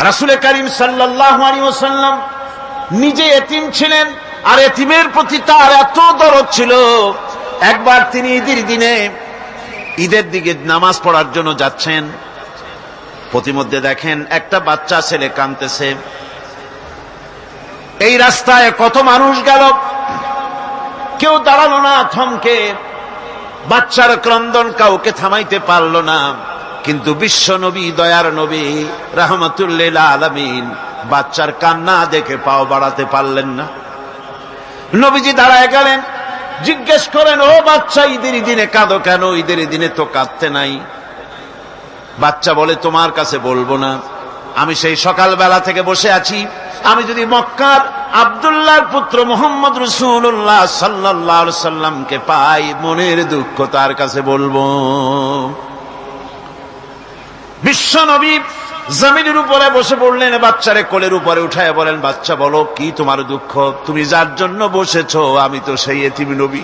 রাসূল করিম সাল্লাল্লাহু আলাইহি ওয়াসাল্লাম নিজে এতিম ছিলেন, আর এতিমের প্রতি তার এত দরদ ছিল, একবার তিনি ঈদের দিকে নামাজ পড়ার জন্য যাচ্ছেন। প্রতিমধ্যে দেখেন একটা বাচ্চা ছেলে কাঁদতেছে। এই রাস্তায় কত মানুষ গেল, কেউ দাঁড়ালো না থমকে, বাচ্চার ক্রন্দন কাউকে থামাইতে পারল না। কিন্তু বিশ্ব নবী, দয়ার নবী রাহমাতুল লিল আলামিন বাচ্চার কান্না দেখে পাও বাড়াতে পারলেন না। নবীজি দাঁড়ায় গেলেন, জিজ্ঞেস করেন, ও বাচ্চা, ঈদের দিনে কাঁদো কেন? ঈদের দিনে তো কাঁদতে নাই। বাচ্চা বলে, তোমার কাছে বলবো না, আমি সেই সকালবেলা থেকে বসে আছি, আমি যদি মক্কার আব্দুল্লাহর পুত্র মুহাম্মদ রাসূলুল্লাহ সাল্লাল্লাহু আলাইহি সাল্লামকে পাই, মনের দুঃখ তার কাছে বলবো। বিশ্ব নবী জমিনের উপরে বসে পড়লেন, বাচ্চারে কোলের উপরে উঠায় বলেন, বাচ্চা বলো কি তোমার দুঃখ? তুমি যার জন্য বসেছো আমি তো সেই এতিম নবী,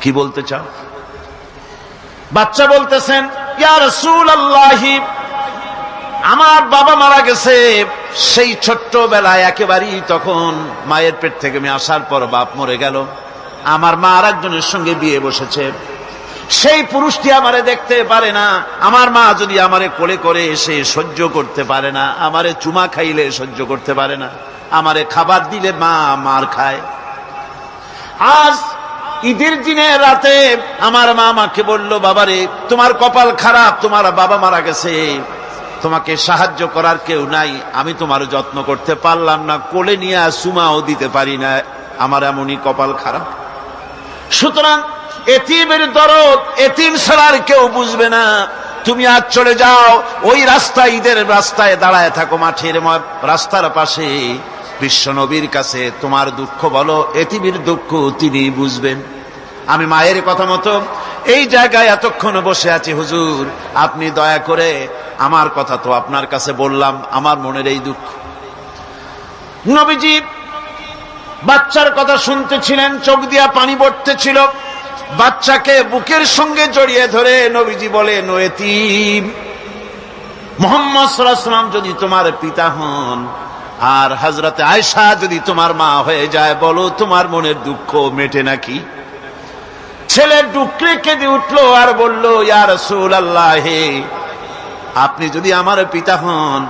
কি বলতে চাও? বাচ্চা বলতেছেন, ইয়া রাসূলুল্লাহ, আমার বাবা মারা গেছে সেই ছোট্টবেলায়, একেবারেই তখন মায়ের পেট থেকে আমি আসার পর বাপ মরে গেল, আমার মা আর একজনের সঙ্গে বিয়ে বসেছে, সেই পুরুষটি আমারে দেখতে পারে না, আমার মা যদি আমারে কোলে করে এসে সহ্য করতে পারে না, আমারে চুমা খাইলে সহ্য করতে পারে না, আমারে খাবার দিলে মা মার খায়। আজ ঈদের দিনে রাতে আমার মা আমাকে বলল, বাবারে তোমার কপাল খারাপ, তোমার বাবা মারা গেছে, তোমাকে সাহায্য করার কেউ নাই, আমি তোমার যত্ন করতে পারলাম না, কোলে নিয়ে চুমাও দিতে পারি না, আমার এমনই কপাল খারাপ। সুতরাং এতিমের দরদ এতিম ছাড়ার কেউ বুঝবে না। তুমি আজ চলে যাও, ওই রাস্তায়, ঈদের রাস্তায় দাঁড়ায় থাকো, মাঠের রাস্তার পাশে, বিশ্ব নবীর কাছে তোমার দুঃখ বলো, এতিমের দুঃখ তিনি বুঝবেন। আমি মায়ের কথা মতো এই জায়গায় এতক্ষণ বসে আছি, হুজুর আপনি দয়া করে আমার কথা তো আপনার কাছে বললাম, আমার মনের এই দুঃখ। নবীজি বাচ্চার কথা শুনতেছিলেন, চোখ দিয়া পানি পড়তেছিল, বাচ্চাকে বুকের সঙ্গে জড়িয়ে ধরে নবীজি বলেন, ও এতিম, মুহাম্মদ সাল্লাল্লাহু আলাইহি ওয়াসাল্লাম যদি তোমার পিতা হন আর হযরতে আয়েশা যদি তোমার মা হয়ে যায়, বলো তোমার মনের দুঃখ মেটে নাকি? ছেলে ডুকরে কেঁদে উঠলো আর বলল, ইয়া রাসূলুল্লাহ, আপনি যদি আমার পিতা হন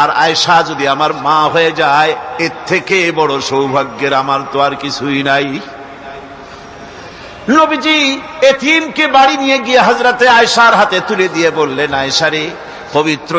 আর আয়েশা যদি আমার মা হয়ে যায়, এর থেকে বড় সৌভাগ্যের আমার তো আর কিছুই নাই। নবীজি এতিমকে বাড়ি নিয়ে গিয়ে হযরতে আয়েশার হাতে তুলে দিয়ে বললেন, আয়েশা রে, পবিত্র